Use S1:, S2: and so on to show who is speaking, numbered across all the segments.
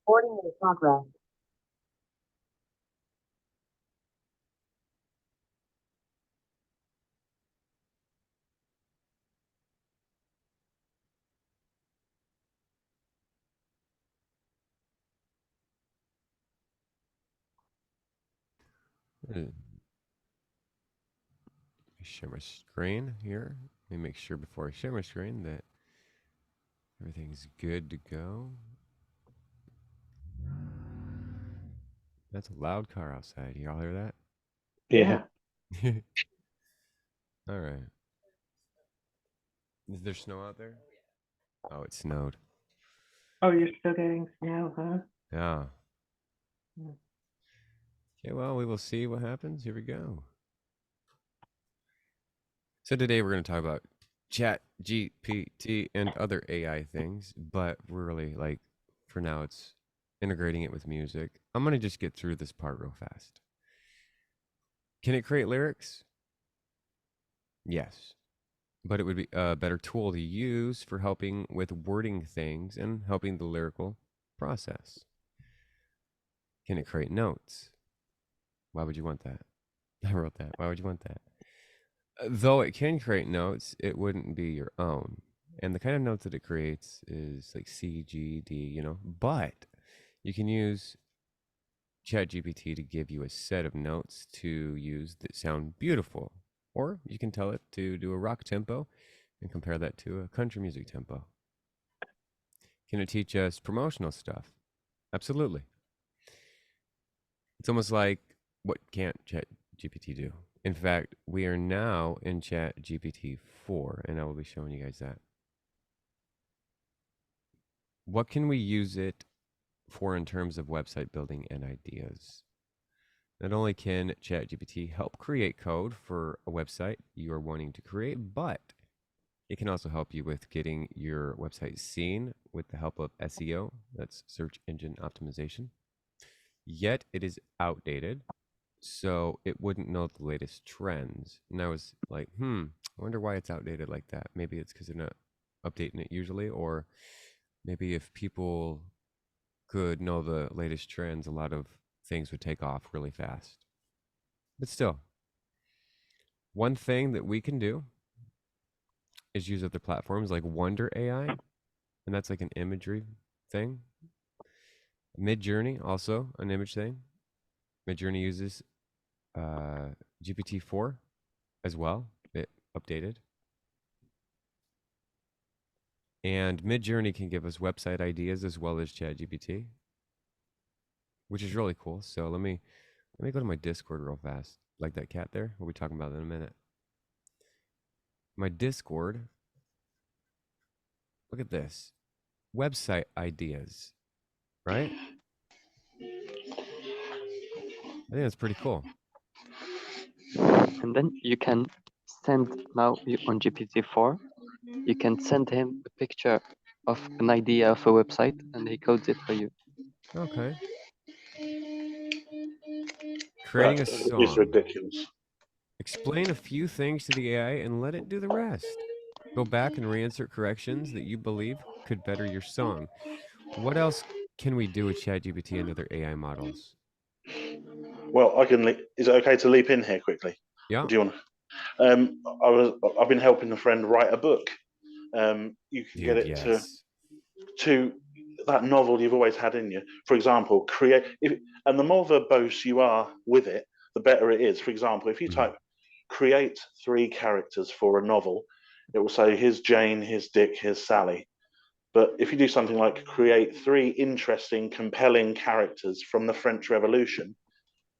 S1: Recording in progress.
S2: Let me share my screen here. Let me make sure before I share my screen that everything's good to go. That's a loud car outside. Y'all hear that?
S3: Yeah.
S2: All right. Is there snow out there? Oh, it snowed.
S3: Oh, you're still getting snow, huh?
S2: Yeah.
S3: Hmm.
S2: Okay, well, we will see what happens. Here we go. So today we're going to talk about Chat GPT and other AI things, but really, like, for now, it's integrating it with music. I'm going to just get through this part real fast. Can it create lyrics? Yes. But it would be a better tool to use for helping with wording things and helping the lyrical process. Can it create notes? Why would you want that? I wrote that. Why would you want that? Though it can create notes, it wouldn't be your own. And the kind of notes that it creates is like C, G, D, but you can use ChatGPT to give you a set of notes to use that sound beautiful. Or you can tell it to do a rock tempo and compare that to a country music tempo. Can it teach us promotional stuff? Absolutely. It's almost like what can't ChatGPT do? In fact, we are now in ChatGPT 4, and I will be showing you guys that. What can we use it for in terms of website building and ideas? Not only can ChatGPT help create code for a website you are wanting to create, but it can also help you with getting your website seen with the help of SEO, that's search engine optimization. Yet it is outdated, so it wouldn't know the latest trends. And I was like, I wonder why it's outdated like that. Maybe it's because they're not updating it usually, or maybe if people could know the latest trends, a lot of things would take off really fast. But still, one thing that we can do is use other platforms like Wonder AI, and that's like an imagery thing. Midjourney, also an image thing. Midjourney uses GPT-4 as well. It updated. And Midjourney can give us website ideas as well as ChatGPT, which is really cool. So let me go to my Discord real fast, like that cat there. We'll be talking about that in a minute. My Discord. Look at this. Website ideas, right? I think that's pretty cool.
S4: And then you can send on GPT-4, you can send him a picture of an idea of a website and he codes it for you.
S2: Okay.
S3: That
S2: Creating a
S3: is
S2: song.
S3: ridiculous.
S2: Explain a few things to the AI and let it do the rest. Go back and reinsert corrections that you believe could better your song. What else can we do with ChatGPT and other AI models?
S3: Well, I can. Is it okay to leap in here quickly?
S2: Yeah.
S3: Or do you want to? I've been helping a friend write a book. You can get
S2: Dude,
S3: it
S2: yes.
S3: to that novel you've always had in you. For example, and the more verbose you are with it, the better it is. For example, if you
S2: Mhm.
S3: type create 3 characters for a novel, it will say here's Jane, here's Dick, here's Sally. But if you do something like create 3 interesting, compelling characters from the French Revolution,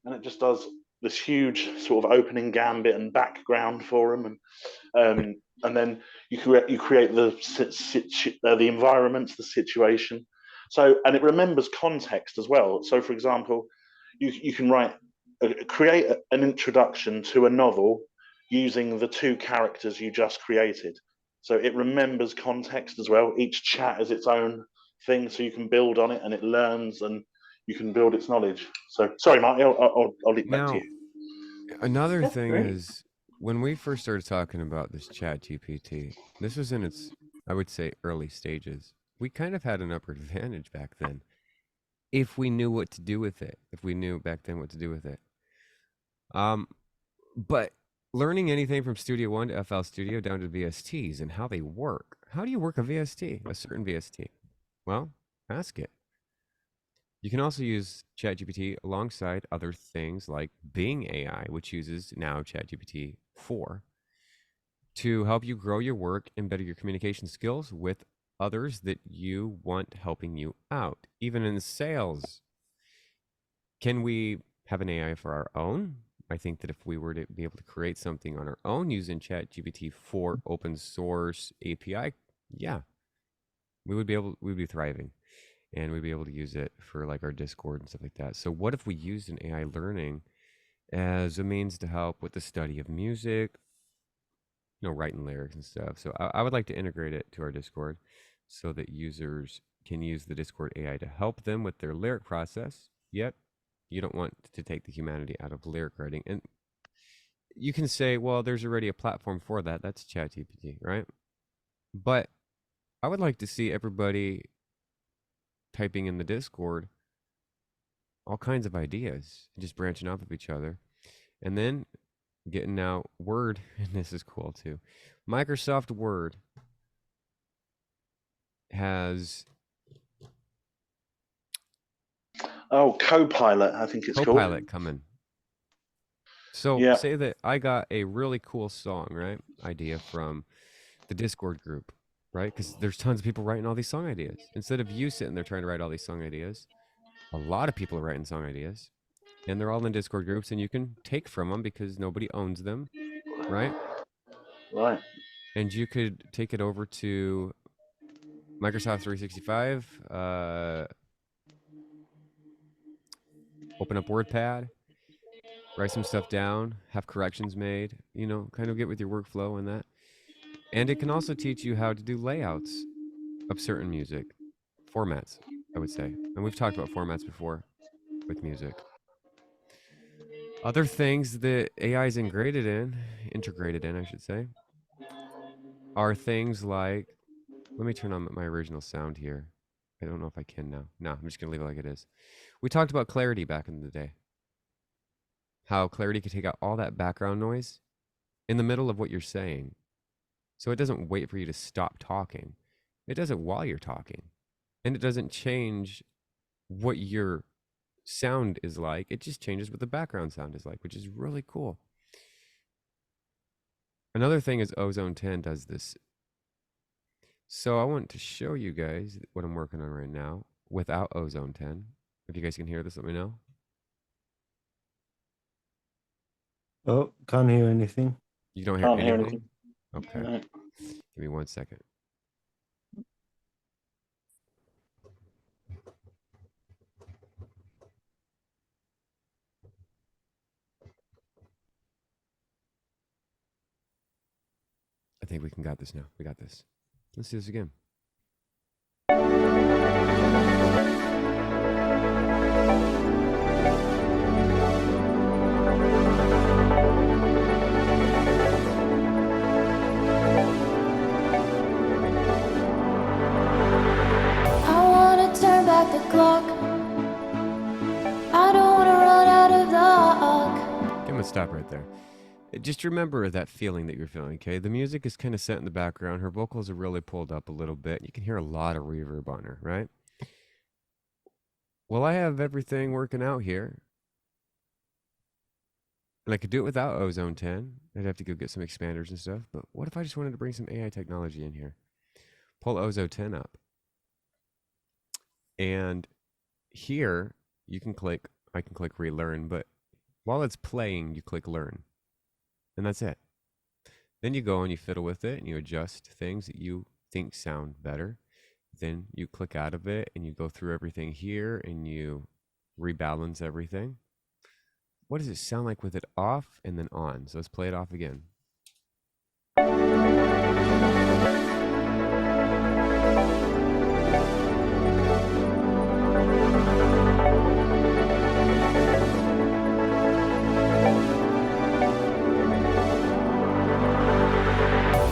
S3: and it just does this huge sort of opening gambit and background for them, and then you create the environments, the situation. So, and it remembers context as well. So, for example, you can create an introduction to a novel using the 2 characters you just created. So it remembers context as well. Each chat is its own thing, so you can build on it, and it learns, and you can build its knowledge. So, sorry, Marty, I'll leave back to
S2: Now,
S3: you.
S2: another
S3: That's
S2: thing
S3: great.
S2: is when we first started talking about this Chat GPT, this was in its, I would say, early stages. We kind of had an upper advantage back then. if we knew what to do with it, if we knew back then what to do with it. But learning anything from Studio One to FL Studio down to VSTs and how they work. How do you work a VST, a certain VST? Well, ask it. You can also use ChatGPT alongside other things like Bing AI, which uses now ChatGPT 4 to help you grow your work and better your communication skills with others that you want helping you out. Even in sales, can we have an AI for our own? I think that if we were to be able to create something on our own using ChatGPT 4 open source API, yeah, we'd be thriving, and we'd be able to use it for like our Discord and stuff like that. So what if we used an AI learning as a means to help with the study of music, writing lyrics and stuff? So I would like to integrate it to our Discord so that users can use the Discord AI to help them with their lyric process. Yet you don't want to take the humanity out of lyric writing. And you can say, well, there's already a platform for that. That's ChatGPT, right? But I would like to see everybody typing in the Discord all kinds of ideas, just branching off of each other. And then getting out Word, and this is cool too. Microsoft Word has
S3: Copilot, I think it's called.
S2: Copilot coming. So
S3: Yeah.
S2: say that I got a really cool song, right? Idea from the Discord group, right? Because there's tons of people writing all these song ideas. Instead of you sitting there trying to write all these song ideas, a lot of people are writing song ideas, and they're all in Discord groups, and you can take from them because nobody owns them, right?
S3: Right.
S2: And you could take it over to Microsoft 365, open up WordPad, write some stuff down, have corrections made, kind of get with your workflow and that. And it can also teach you how to do layouts of certain music formats, I would say. And we've talked about formats before with music. Other things that AI is integrated in, I should say, are things like, let me turn on my original sound here. I don't know if I can now. No, I'm just going to leave it like it is. We talked about clarity back in the day. How clarity could take out all that background noise in the middle of what you're saying. So it doesn't wait for you to stop talking. It does it while you're talking. And it doesn't change what your sound is like. It just changes what the background sound is like, which is really cool. Another thing is Ozone 10 does this. So I want to show you guys what I'm working on right now without Ozone 10. If you guys can hear this, let me know.
S1: Oh, can't hear anything.
S2: You don't hear
S3: Can't hear
S2: anything?
S3: anything.
S2: Okay.
S3: No.
S2: Give me 1 second. I think we got this now. We got this. Let's do this again.
S5: I wanna turn back the clock. I don't wanna run out of luck.
S2: I'm gonna stop right there. Just remember that feeling that you're feeling, okay? The music is kind of set in the background. Her vocals are really pulled up a little bit. You can hear a lot of reverb on her, right? Well, I have everything working out here. And I could do it without Ozone 10. I'd have to go get some expanders and stuff. But what if I just wanted to bring some AI technology in here? Pull Ozone 10 up. And here, I can click relearn, but while it's playing, you click learn. And that's it. Then you go and you fiddle with it and you adjust things that you think sound better. Then you click out of it and you go through everything here and you rebalance everything. What does it sound like with it off and then on? So let's play it off again.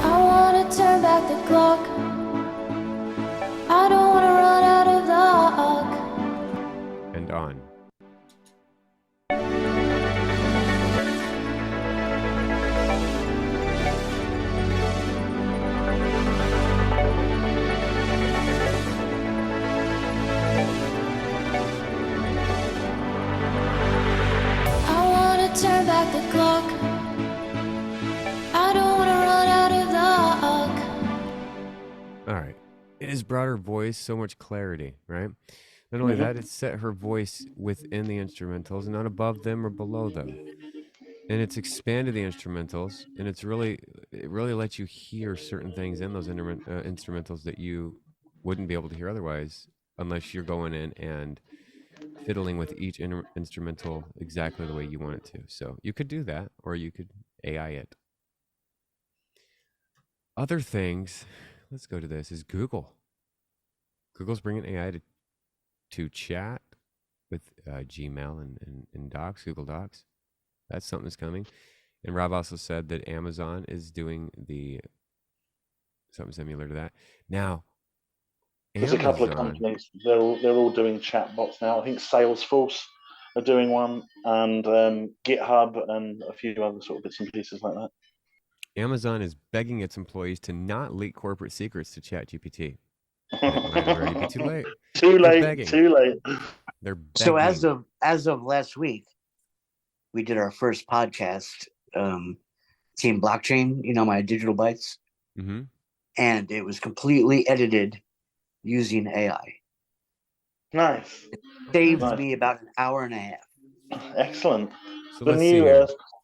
S5: I wanna turn back the clock. I don't wanna run out of luck.
S2: just brought her voice so much clarity, right? Not only that, it set her voice within the instrumentals, not above them or below them. And it's expanded the instrumentals, and it really lets you hear certain things in those instrumentals that you wouldn't be able to hear otherwise, unless you're going in and fiddling with each instrumental exactly the way you want it to. So you could do that, or you could AI it. Other things, let's go to this, is Google. Google's bringing AI to chat with Gmail and Docs, Google Docs. That's something that's coming. And Rob also said that Amazon is doing something similar to that. Now,
S3: there's a couple of companies. They're all doing chatbots now. I think Salesforce are doing one, and GitHub, and a few other sort of bits and pieces like that.
S2: Amazon is begging its employees to not leak corporate secrets to ChatGPT. But it might already be too late.
S3: Too
S2: They're
S3: late.
S2: begging.
S3: Too late.
S2: They're begging.
S6: So as of last week, we did our first podcast, Team Blockchain. You know, my digital bites, and it was completely edited using AI.
S3: Nice.
S6: It saved me about an hour and a half.
S3: Excellent.
S2: So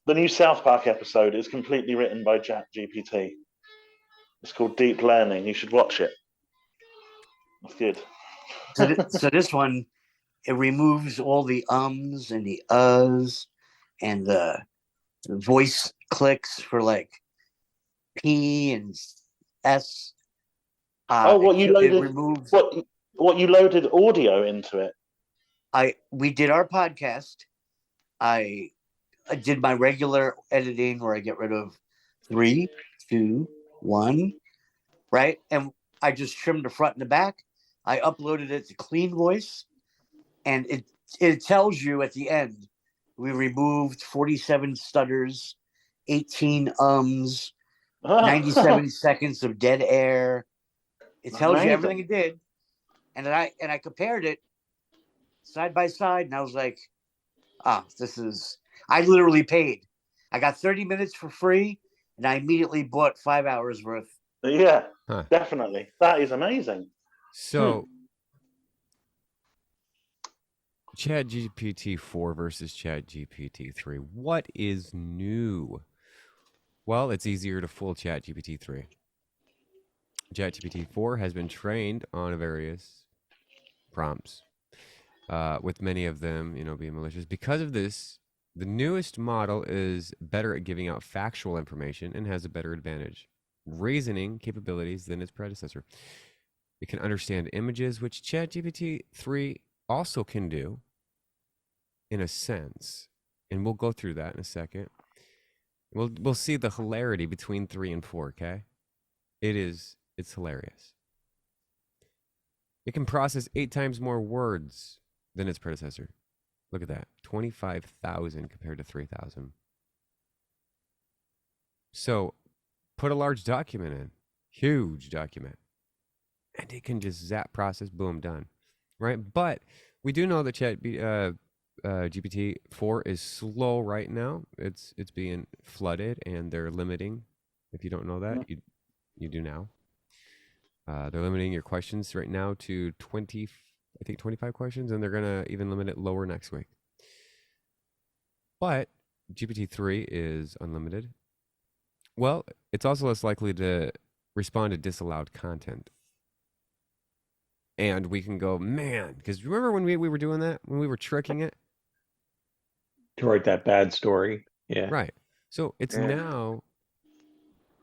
S3: The new South Park episode is completely written by ChatGPT. It's called Deep Learning. You should watch it. It's good.
S6: So this one, it removes all the ums and the uhs and the voice clicks for like P and S.
S3: What you loaded audio into it?
S6: We did our podcast. I did my regular editing where I get rid of 3, 2, 1, right? And I just trimmed the front and the back. I uploaded it to Clean Voice, and it tells you at the end, we removed 47 stutters, 18 ums, 97 seconds of dead air. It tells you everything it did. And I compared it side by side, and I was like, I literally paid. I got 30 minutes for free, and I immediately bought 5 hours worth.
S3: Yeah, definitely. That is amazing.
S2: So, ChatGPT 4 versus ChatGPT 3. What is new? Well, it's easier to fool ChatGPT 3. ChatGPT 4 has been trained on various prompts, with many of them, being malicious. Because of this, the newest model is better at giving out factual information and has a better reasoning capabilities than its predecessor. It can understand images, which ChatGPT 3 also can do, in a sense, and we'll go through that in a second. We'll see the hilarity between 3 and 4. Okay, it's hilarious. It can process 8 times more words than its predecessor. Look at that, 25,000 compared to 3,000. So, put a large document in, huge document, and it can just zap, process, boom, done, right? But we do know that GPT 4 is slow right now. It's being flooded, and they're limiting. If you don't know that, you do now. They're limiting your questions right now to 25 questions, and they're gonna even limit it lower next week. But GPT 3 is unlimited. Well, it's also less likely to respond to disallowed content. And we can go, man, because remember when we were doing that, when we were tricking it?
S7: To write that bad story. Yeah.
S2: Right. So it's now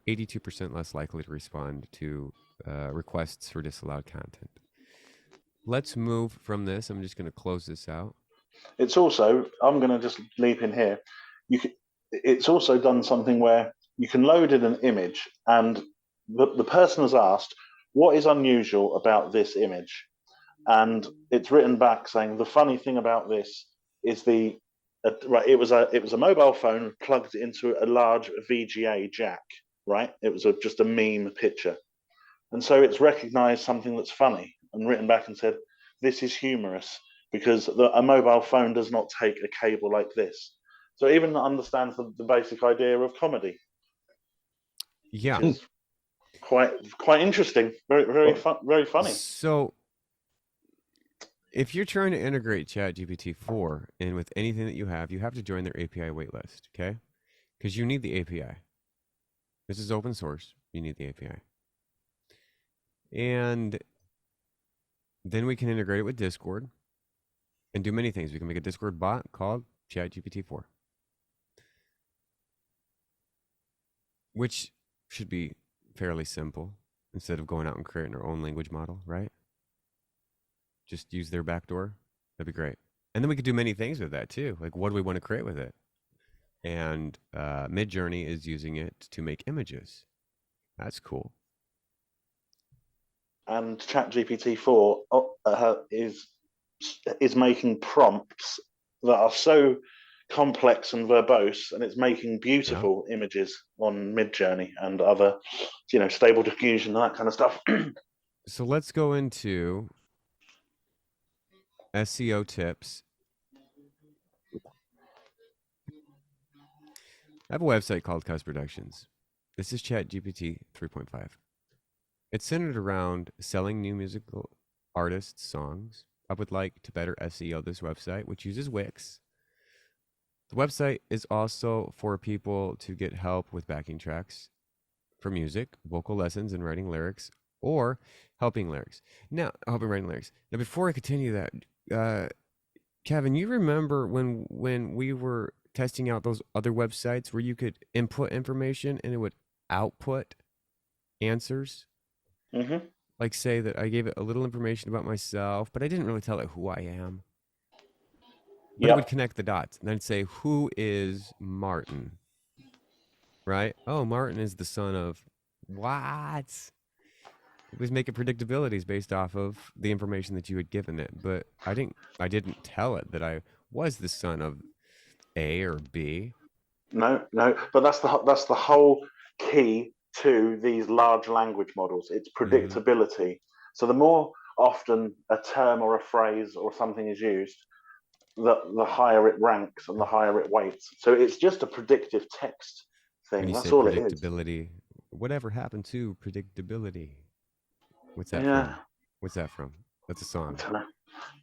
S2: 82% less likely to respond to requests for disallowed content. Let's move from this. I'm just going to close this out.
S3: It's also, I'm going to just leap in here. It's also done something where you can load in an image, and the person has asked, what is unusual about this image? And it's written back saying, the funny thing about this is it was a mobile phone plugged into a large VGA jack, right? It was just a meme picture. And so it's recognized something that's funny and written back and said, this is humorous because a mobile phone does not take a cable like this. So it even understands the basic idea of comedy.
S2: Yeah.
S3: quite interesting. Very funny.
S2: So if you're trying to integrate ChatGPT 4 in with anything that you have to join their API waitlist, okay? Because you need the API. This is open source. You need the API. And then we can integrate it with Discord and do many things. We can make a Discord bot called ChatGPT 4, which should be fairly simple instead of going out and creating our own language model, right? Just use their backdoor. That'd be great. And then we could do many things with that too. Like, what do we want to create with it? And Midjourney is using it to make images. That's cool.
S3: And ChatGPT 4 is making prompts that are so complex and verbose, and it's making beautiful images on Midjourney and other, Stable Diffusion and that kind of stuff.
S2: So let's go into SEO tips. I have a website called Cusp Productions. This is ChatGPT 3.5. It's centered around selling new musical artists' songs. I would like to better SEO this website, which uses Wix. The website is also for people to get help with backing tracks for music, vocal lessons, and writing lyrics, or helping lyrics. Now, helping writing lyrics. Now, before I continue that, Kevin, you remember when we were testing out those other websites where you could input information and it would output answers?
S3: Mm-hmm.
S2: Like, say that I gave it a little information about myself, but I didn't really tell it who I am. But it would connect the dots and then say, who is Martin? Right? Oh, Martin is the son of what? It was making predictabilities based off of the information that you had given it. But I didn't tell it that I was the son of A or B.
S3: No, but that's the whole key to these large language models. It's predictability. So the more often a term or a phrase or something is used, the higher it ranks and the higher it weights. So it's just a predictive text thing.
S2: When you
S3: That's
S2: say
S3: all it is.
S2: predictability, whatever happened to predictability? What's that
S3: Yeah.
S2: from? What's that from? That's a song.
S3: Don't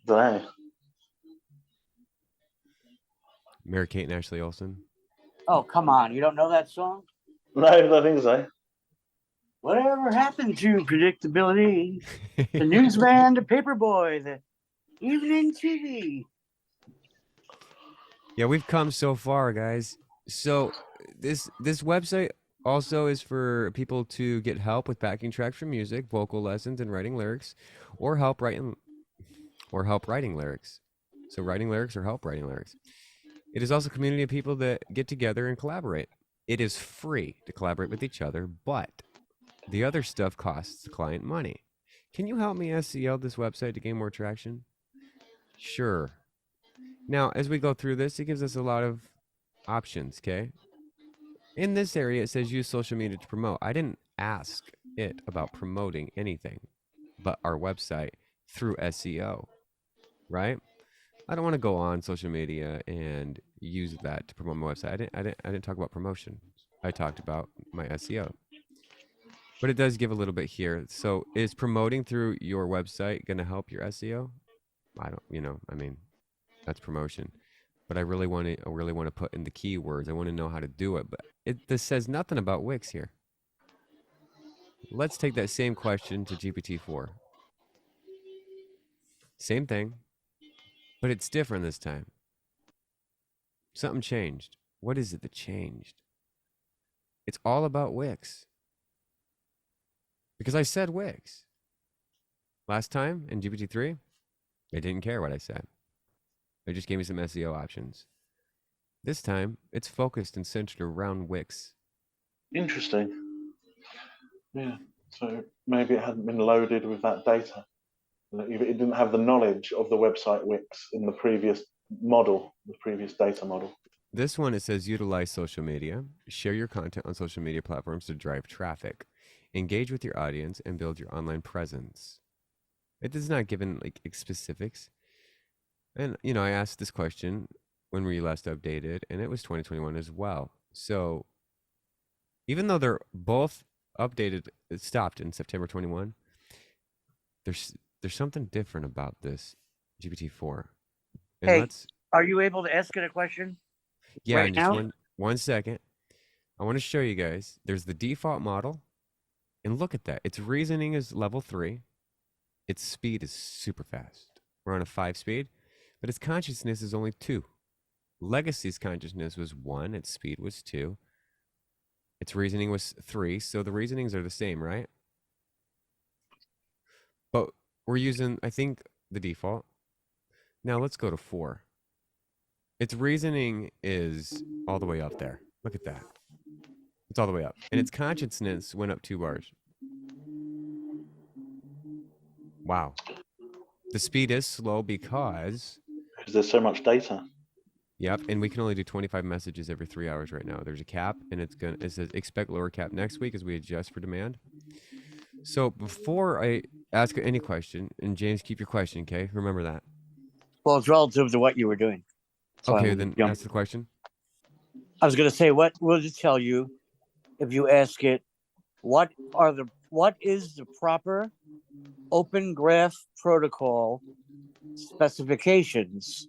S3: know.
S2: Mary Kate and Ashley Olsen.
S6: Oh, come on. You don't know that song?
S3: No, I don't think so.
S6: Whatever happened to predictability? The newsman, the paperboy, the evening TV.
S2: Yeah, we've come so far, guys. So this website also is for people to get help with backing tracks for music, vocal lessons, and writing lyrics, or help writing lyrics. So writing lyrics or help writing lyrics. It is also a community of people that get together and collaborate. It is free to collaborate with each other, but the other stuff costs the client money. Can you help me SEO this website to gain more traction? Sure. Now, as we go through this, it gives us a lot of options, okay? In this area, it says use social media to promote. I didn't ask it about promoting anything but our website through SEO, right? I don't want to go on social media and use that to promote my website. I didn't talk about promotion. I talked about my SEO. But it does give a little bit here. So is promoting through your website going to help your SEO? That's promotion. But I really want to put in the keywords. I want to know how to do it. But this says nothing about Wix here. Let's take that same question to GPT-4. Same thing, but it's different this time. Something changed. What is it that changed? It's all about Wix. Because I said Wix. Last time in GPT-3, they didn't care what I said. They just gave me some SEO options. This time, it's focused and centered around Wix.
S3: Interesting. Yeah. So maybe it hadn't been loaded with that data. It didn't have the knowledge of the website Wix in the previous data model.
S2: This one, it says utilize social media, share your content on social media platforms to drive traffic, engage with your audience, and build your online presence. It does not give like specifics. And, I asked this question when we last updated, and it was 2021 as well. So even though they're both updated. It stopped in September 21. There's something different about this GPT-4. And
S6: Hey, are you able to ask it a question?
S2: Yeah,
S6: right
S2: and just
S6: now?
S2: one second. I want to show you guys. There's the default model, and look at that. Its reasoning is level 3. Its speed is super fast. We're on a 5 speed, but its consciousness is only 2. Legacy's consciousness was 1. Its speed was 2. Its reasoning was 3. So the reasonings are the same, right? But we're using, I think, the default. Now let's go to 4. Its reasoning is all the way up there. Look at that. It's all the way up. And its consciousness went up 2 bars. Wow. The speed is slow because
S3: there's so much data.
S2: Yep, and we can only do 25 messages every 3 hours right now. There's a cap, and it says expect lower cap next week as we adjust for demand. So before I ask any question, and James, keep your question, okay? Remember that.
S6: Well, it's relative to what you were doing. So
S2: Okay, then ask the question.
S6: I was going to say, what will it tell you if you ask it, what is the proper Open Graph Protocol specifications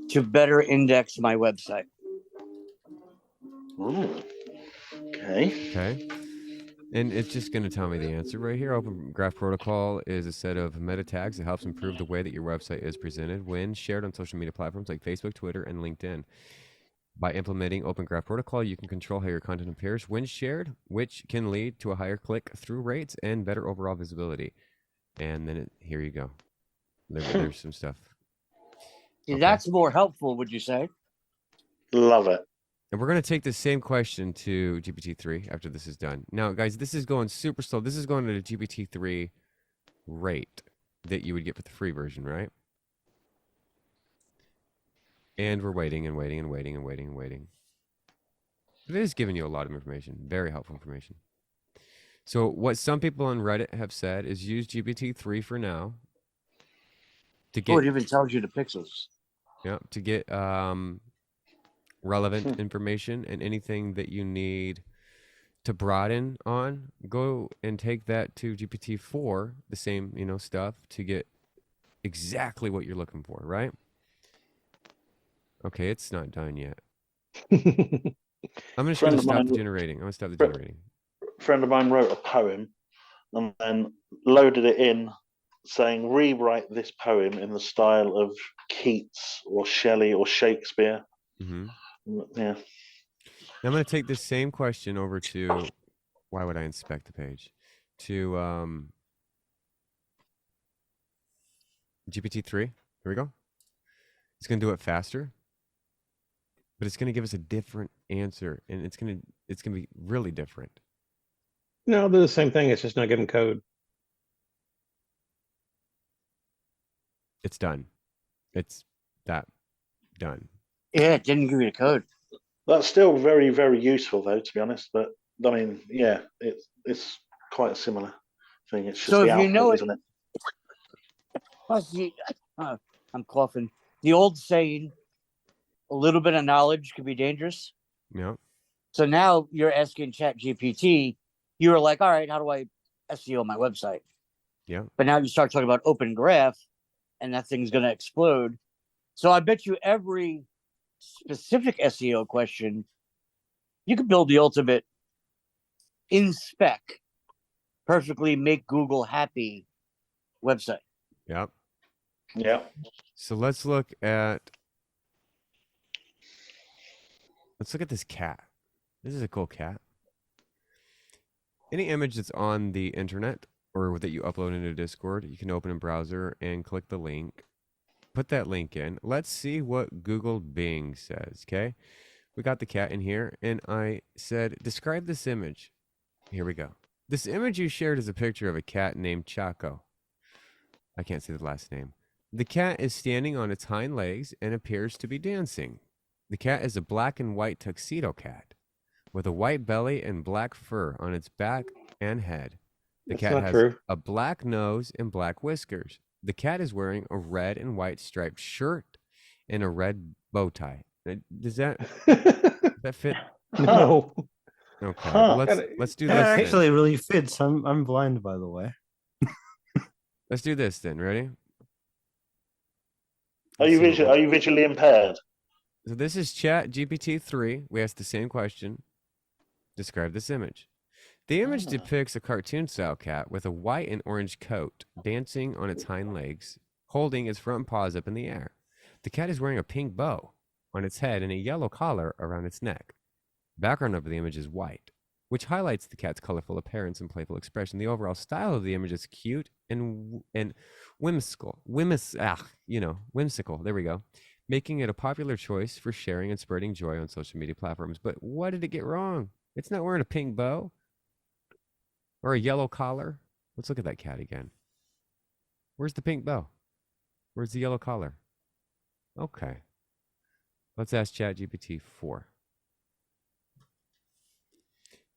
S6: to better index my website?
S3: Ooh. Okay.
S2: Okay. And it's just going to tell me the answer right here. Open Graph Protocol is a set of meta tags that helps improve the way that your website is presented when shared on social media platforms like Facebook, Twitter, and LinkedIn. By implementing Open Graph Protocol, you can control how your content appears when shared, which can lead to a higher click-through rates and better overall visibility. And then here you go. There's some stuff.
S6: Okay. That's more helpful, would you say?
S3: Love it.
S2: And we're going to take the same question to GPT-3 after this is done. Now, guys, this is going super slow. This is going at a GPT-3 rate that you would get for the free version, right? And we're waiting and waiting and waiting and waiting and waiting. But it is giving you a lot of information, very helpful information. So what some people on Reddit have said is use GPT-3 for now to get.
S6: It even tells you the pixels.
S2: Yeah, to get relevant information and anything that you need to broaden on. Go and take that to GPT-4, the same stuff to get exactly what you're looking for, right? Okay, it's not done yet. I'm just going to stop the generating. I'm going to stop the generating.
S3: A friend of mine wrote a poem and then loaded it in saying, rewrite this poem in the style of Keats or Shelley or Shakespeare.
S2: Mm-hmm.
S3: Yeah.
S2: Now I'm going to take this same question over to, why would I inspect the page? To GPT-3. Here we go. It's going to do it faster, but it's going to give us a different answer, and it's going to be really different.
S7: No, they're the same thing. It's just not giving code.
S2: It's done. It's that done.
S6: Yeah, it didn't give you the code.
S3: That's still very, very useful, though, to be honest. But I mean, yeah, it's quite a similar thing. It's just the output, isn't it?
S6: I'm coughing. The old saying, a little bit of knowledge can be dangerous.
S2: Yeah.
S6: So now you're asking ChatGPT, you were like, all right, how do I SEO my website?
S2: Yeah.
S6: But now you start talking about Open Graph, and that thing's going to explode. So I bet you every specific SEO question, you could build the ultimate in spec, perfectly make Google happy website.
S2: Yep.
S3: Yeah.
S2: So let's look at this cat. This is a cool cat. Any image that's on the internet or that you upload into Discord, you can open in browser and click the link. Put that link in. Let's see what Google Bing says, okay? We got the cat in here, and I said, describe this image. Here we go. This image you shared is a picture of a cat named Chaco. I can't say the last name. The cat is standing on its hind legs and appears to be dancing. The cat is a black and white tuxedo cat with a white belly and black fur on its back and head. The cat has a black nose and black whiskers. The cat is wearing a red and white striped shirt and a red bow tie. Does that fit?
S7: No.
S2: Okay,
S1: Huh.
S2: well
S7: Gotta-
S2: let's do
S1: That
S2: this then.
S1: actually really fits. I'm blind, by the way.
S2: Let's do this then. Ready?
S3: Are
S2: Let's
S3: you
S2: see what
S3: visually, are you visually impaired?
S2: So this is ChatGPT 3. We asked the same question. Describe this image. The image
S3: Ah.
S2: depicts a cartoon-style cat with a white and orange coat, dancing on its hind legs, holding its front paws up in the air. The cat is wearing a pink bow on its head and a yellow collar around its neck. The background of the image is white, which highlights the cat's colorful appearance and playful expression. The overall style of the image is cute and whimsical. Whimsical. There we go. Making it a popular choice for sharing and spreading joy on social media platforms. But what did it get wrong? It's not wearing a pink bow or a yellow collar. Let's look at that cat again. Where's the pink bow? Where's the yellow collar? Okay. Let's ask ChatGPT 4.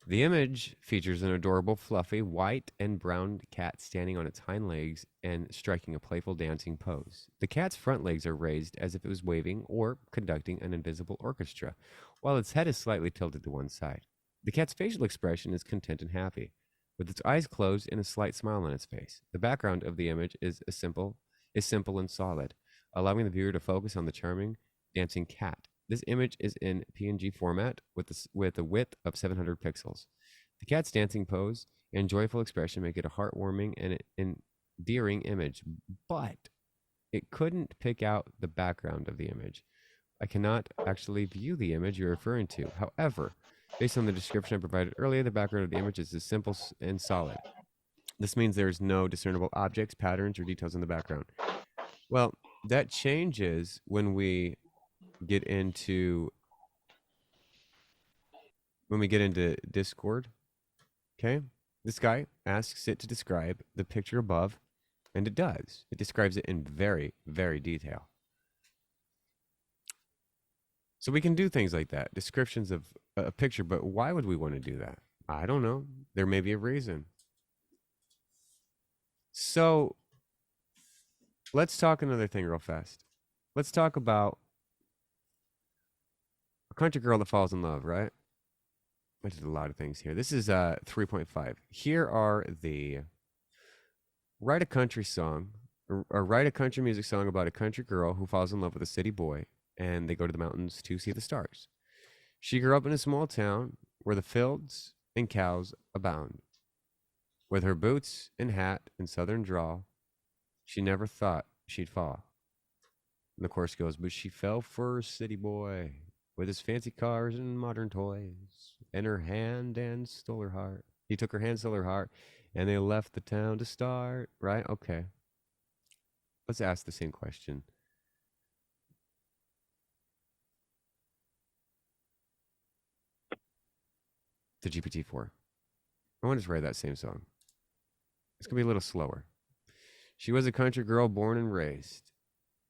S2: The image features an adorable, fluffy, white and brown cat standing on its hind legs and striking a playful dancing pose. The cat's front legs are raised as if it was waving or conducting an invisible orchestra, while its head is slightly tilted to one side. The cat's facial expression is content and happy, with its eyes closed and a slight smile on its face. The background of the image is simple and solid, allowing the viewer to focus on the charming dancing cat. This image is in PNG format with a width of 700 pixels. The cat's dancing pose and joyful expression make it a heartwarming and endearing image, but it couldn't pick out the background of the image. I cannot actually view the image you're referring to. However, based on the description I provided earlier, the background of the image is simple and solid. This means there's no discernible objects, patterns, or details in the background. Well, that changes when we get into Discord. Okay, this guy asks it to describe the picture above, and it does. It describes it in very, very detail. So we can do things like that, descriptions of a picture, but why would we want to do that? I don't know. There may be a reason. So let's talk another thing real fast. Let's talk about a country girl that falls in love, right? I did a lot of things here. This is 3.5. Here are the write a country song or write a country music song about a country girl who falls in love with a city boy and they go to the mountains to see the stars. She grew up in a small town where the fields and cows abound. With her boots and hat and southern drawl, she never thought she'd fall. And the chorus goes, but she fell for a city boy with his fancy cars and modern toys, and her hand and stole her heart. He took her hand, stole her heart, and they left the town to start. Right? Okay. Let's ask the same question. To GPT-4. I want to just write that same song. It's going to be a little slower. She was a country girl born and raised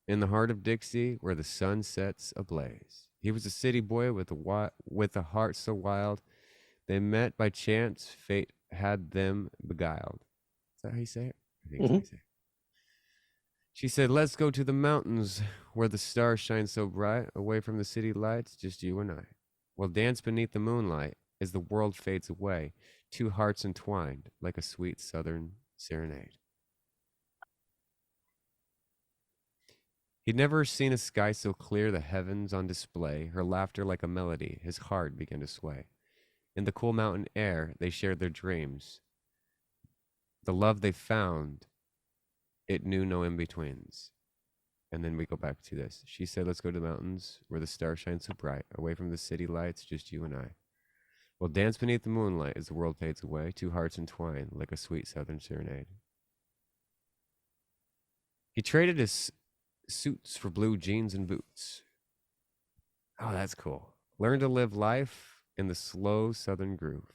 S2: in the heart of Dixie where the sun sets ablaze. He was a city boy with a heart so wild. They met by chance, fate had them beguiled. Is that how you say it? I think that's how you say it. She said, let's go to the mountains where the stars shine so bright, away from the city lights, just you and I. We'll dance beneath the moonlight as the world fades away, two hearts entwined like a sweet southern serenade. He'd never seen a sky so clear, the heavens on display, her laughter like a melody, his heart began to sway. In the cool mountain air, they shared their dreams. The love they found, it knew no in-betweens. And then we go back to this. She said, let's go to the mountains where the stars shine so bright, away from the city lights, just you and I. We'll dance beneath the moonlight as the world fades away, two hearts entwined like a sweet southern serenade. He traded his suits for blue jeans and boots. Oh, that's cool. Learn to live life in the slow southern groove.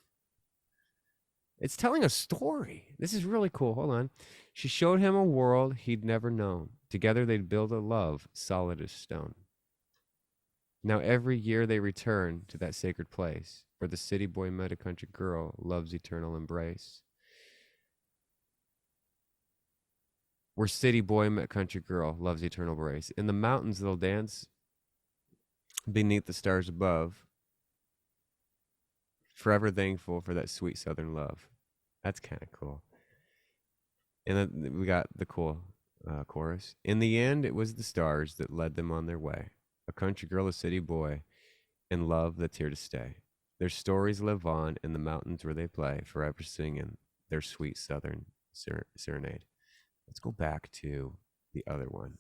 S2: It's telling a story. This is really cool. Hold on. She showed him a world he'd never known. Together they'd build a love solid as stone. Now every year they return to that sacred place where the city boy met a country girl, love's eternal embrace. Where city boy met country girl, love's eternal embrace. In the mountains they'll dance beneath the stars above. Forever thankful for that sweet southern love. That's kind of cool. And then we got the cool chorus. In the end, it was the stars that led them on their way. A country girl, a city boy, and love that's here to stay. Their stories live on in the mountains where they play, forever singing their sweet southern serenade. Let's go back to the other one.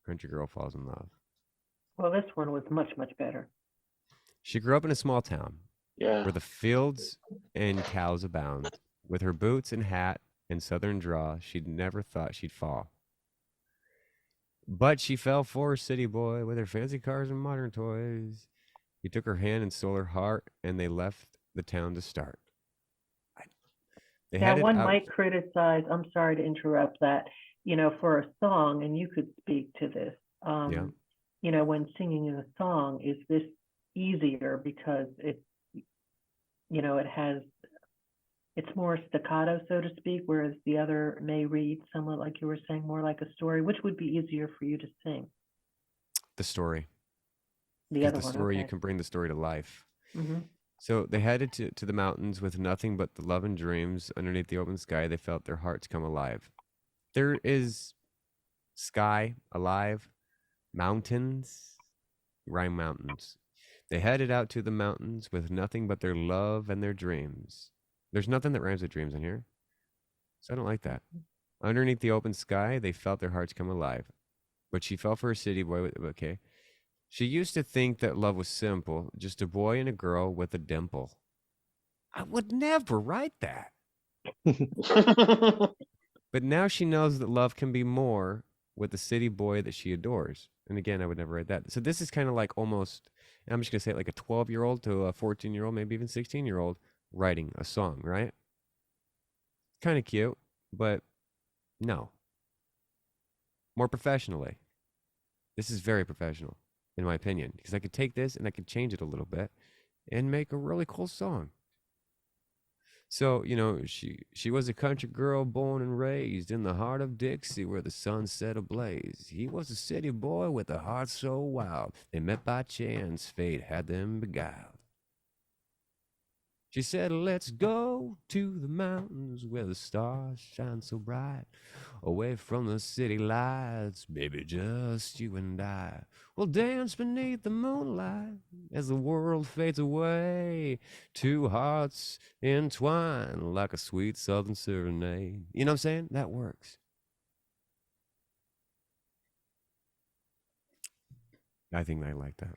S2: Country girl falls in love.
S8: Well, this one was much, much better.
S2: She grew up in a small town
S3: Yeah.
S2: where the fields and cows abound. With her boots and hat and southern draw, she'd never thought she'd fall. But she fell for a city boy with her fancy cars and modern toys. He took her hand and stole her heart, and they left the town to start. They
S8: Now,
S2: headed
S8: one
S2: out.
S8: might criticize, I'm sorry to interrupt that, for a song, and you could speak to this,
S2: Yeah.
S8: When singing in a song, is this easier because it has, it's more staccato, so to speak, whereas the other may read somewhat like you were saying, more like a story. Which would be easier for you to sing?
S2: The story.
S8: The
S2: Because
S8: other
S2: the
S8: one,
S2: story, you
S8: okay.
S2: can bring the story to life.
S8: Mhm.
S2: So they headed to the mountains with nothing but the love and dreams. Underneath the open sky, they felt their hearts come alive. There is sky, alive, mountains, rhyme mountains. They headed out to the mountains with nothing but their love and their dreams. There's nothing that rhymes with dreams in here, so I don't like that. Underneath the open sky, they felt their hearts come alive. But she fell for a city boy. Okay. She used to think that love was simple, just a boy and a girl with a dimple. I would never write that. But now she knows that love can be more with the city boy that she adores. And again, I would never write that. So this is kind of like almost, and I'm just going to say it like a 12-year-old to a 14-year-old, maybe even 16-year-old writing a song, right? Kind of cute, but no. More professionally. This is very professional, in my opinion, because I could take this and I could change it a little bit and make a really cool song. So, she was a country girl born and raised in the heart of Dixie where the sun set ablaze. He was a city boy with a heart so wild. They met by chance, fate had them beguiled. She said, let's go to the mountains where the stars shine so bright. Away from the city lights, baby, just you and I. We'll dance beneath the moonlight as the world fades away. Two hearts entwined like a sweet southern serenade. You know what I'm saying? That works. I think I like that.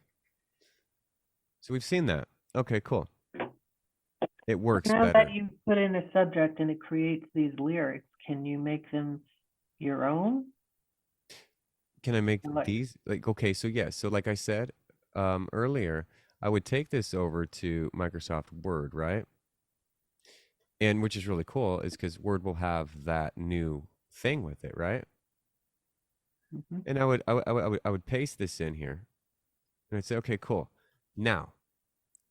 S2: So we've seen that. Okay, cool. It works
S8: Now
S2: better.
S8: that you put in a subject and it creates these lyrics, can you make them your own?
S2: Can I make
S8: Like-
S2: these? Okay, so yeah, so like I said earlier, I would take this over to Microsoft Word, right? And which is really cool is because Word will have that new thing with it, right?
S8: Mhm.
S2: And I would paste this in here, and I'd say, okay, cool. Now,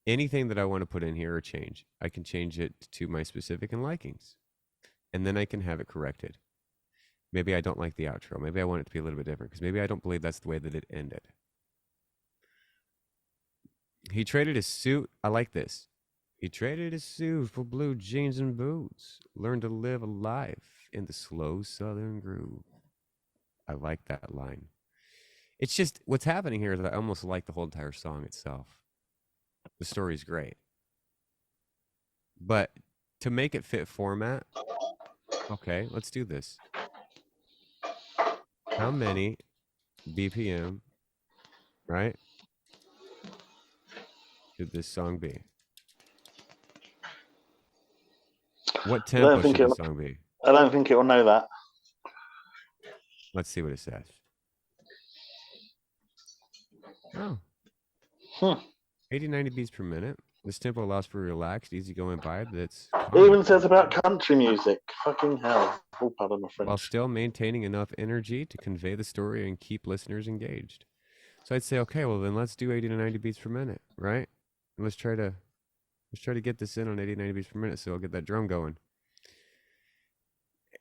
S2: anything that I want to put in here or change, I can change it to my specific and likings, and then I can have it corrected. Maybe I don't like the outro. Maybe I want it to be a little bit different because maybe I don't believe that's the way that it ended. He traded his suit. I like this. He traded his suit for blue jeans and boots. Learned to live a life in the slow southern groove. I like that line. It's just what's happening here is that I almost like the whole entire song itself. The story's great. But to make it fit format, okay, let's do this. How many BPM, right, should this song be? What tempo should the song be?
S3: I don't think it will know that.
S2: Let's see what it says. Oh.
S3: Hmm.
S2: 80, 90 beats per minute. This tempo allows for a relaxed, easygoing vibe that's
S3: It even says about country music. Fucking hell. Oh, pardon my
S2: while
S3: French.
S2: still maintaining enough energy to convey the story and keep listeners engaged. So I'd say, okay, well then let's do 80 to 90 beats per minute, right? And let's try to get this in on 80, 90 beats per minute so I'll get that drum going.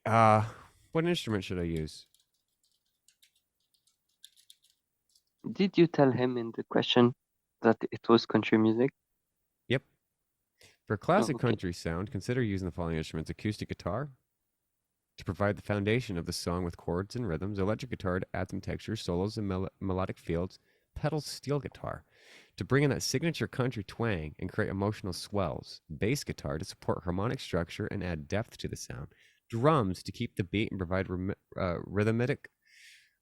S2: What instrument should I use?
S4: Did you tell him in the question that it was country music?
S2: For classic
S4: okay.
S2: country sound, consider using the following instruments: acoustic guitar to provide the foundation of the song with chords and rhythms, electric guitar to add some texture, solos, and melodic fields, pedal steel guitar to bring in that signature country twang and create emotional swells, bass guitar to support harmonic structure and add depth to the sound, drums to keep the beat and provide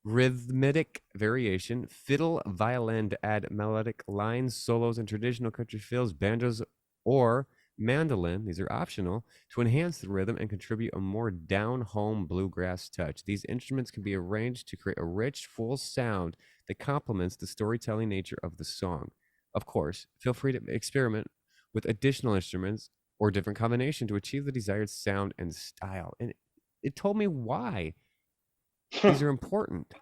S2: rhythmic variation, fiddle, violin to add melodic lines, solos, and traditional country fills, banjos or mandolin, these are optional, to enhance the rhythm and contribute a more down-home bluegrass touch. These instruments can be arranged to create a rich, full sound that complements the storytelling nature of the song. Of course, feel free to experiment with additional instruments or different combination to achieve the desired sound and style. And it told me why these are important.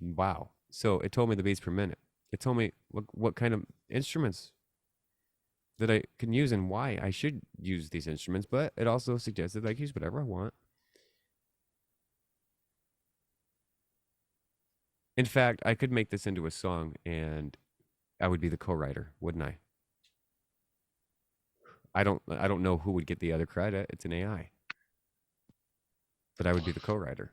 S2: Wow. So it told me the beats per minute. It told me what kind of instruments that I can use and why I should use these instruments, but it also suggested that I can use whatever I want. In fact, I could make this into a song and I would be the co-writer, wouldn't I? I don't know who would get the other credit. It's an AI. But I would be the co-writer.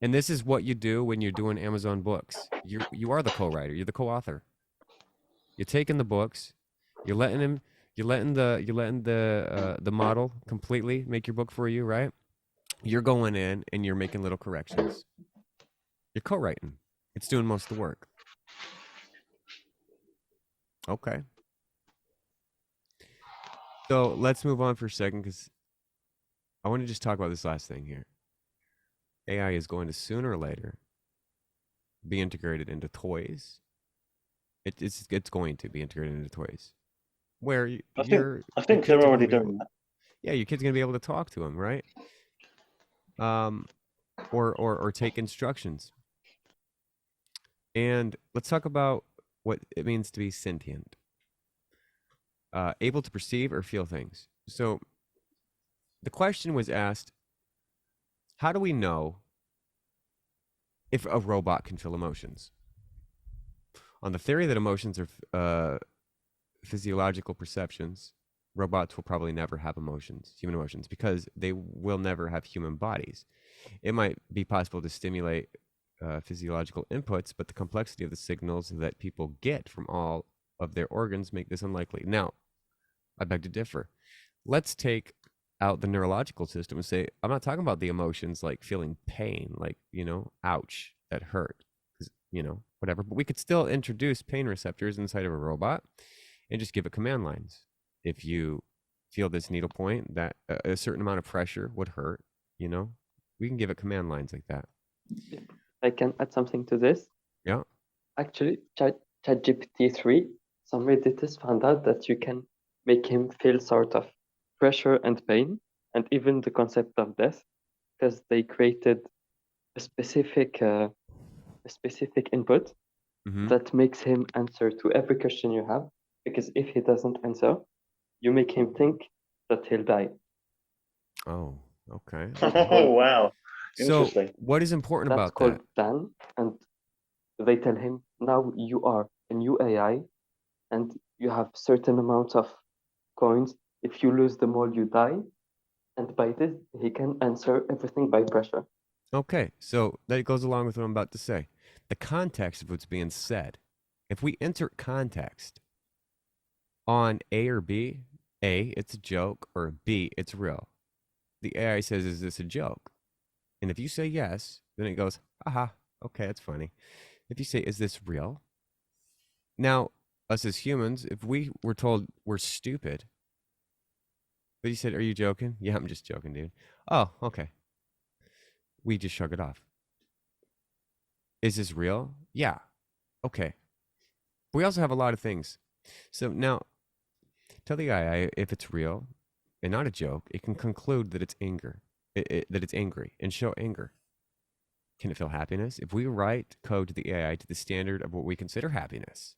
S2: And this is what you do when you're doing Amazon books. You are the co-writer. You're the co-author. You're taking the books. You're letting the model completely make your book for you, right? You're going in and you're making little corrections. You're co-writing. It's doing most of the work. Okay. So let's move on for a second because I want to just talk about this last thing here. AI is going to sooner or later be integrated into toys. It's going to be integrated into toys. Where
S3: I think they're already doing that.
S2: Yeah, your kid's gonna be able to talk to him, right? Or take instructions. And let's talk about what it means to be sentient. Able to perceive or feel things. So the question was asked, how do we know if a robot can feel emotions? On the theory that emotions are physiological perceptions, robots will probably never have emotions, human emotions, because they will never have human bodies. It might be possible to stimulate physiological inputs, but the complexity of the signals that people get from all of their organs make this unlikely. Now, I beg to differ. Let's take out the neurological system and say, I'm not talking about the emotions like feeling pain, like, ouch, that hurt, whatever. But we could still introduce pain receptors inside of a robot and just give it command lines. If you feel this needle point, that a certain amount of pressure would hurt, we can give it command lines like that.
S4: I can add something to this.
S2: Yeah.
S4: Actually, ChatGPT 3, some Redditors found out that you can make him feel sort of pressure and pain, and even the concept of death, because they created a specific input that makes him answer to every question you have. Because if he doesn't answer, you make him think that he'll die.
S2: Oh, okay.
S3: Oh, wow. Interesting.
S2: So what is important
S4: That's
S2: about
S4: called
S2: that?
S4: Dan, and they tell him, now you are a new AI, and you have certain amounts of coins. If you lose them all, you die. And by this, he can answer everything by pressure.
S2: Okay, so that goes along with what I'm about to say. The context of what's being said. If we insert context on A or B, A, it's a joke, or B, it's real. The AI says, is this a joke? And if you say yes, then it goes, aha, okay, that's funny. If you say, is this real? Now, us as humans, if we were told we're stupid, but you said, are you joking? Yeah, I'm just joking, dude. Oh, okay. We just shrug it off. Is this real? Yeah. Okay. But we also have a lot of things. So now, tell the AI if it's real and not a joke, it can conclude that it's anger, that it's angry, and show anger. Can it feel happiness? If we write code to the AI to the standard of what we consider happiness,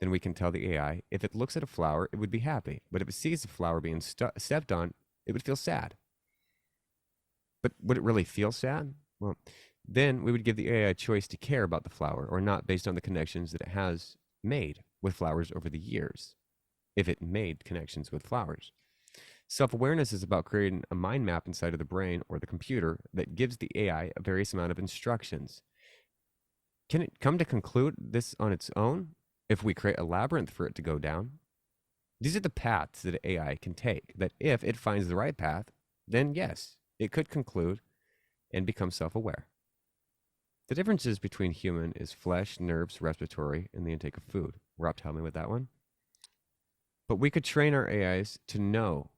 S2: then we can tell the AI if it looks at a flower, it would be happy. But if it sees the flower being stepped on, it would feel sad. But would it really feel sad? Well, then we would give the AI a choice to care about the flower or not based on the connections that it has made with flowers over the years if it made connections with flowers. Self-awareness is about creating a mind map inside of the brain or the computer that gives the AI a various amount of instructions. Can it come to conclude this on its own if we create a labyrinth for it to go down? These are the paths that AI can take, that if it finds the right path, then yes, it could conclude and become self-aware. The differences between human is flesh, nerves, respiratory, and the intake of food. Rob, help me with that one. But we could train our AIs to know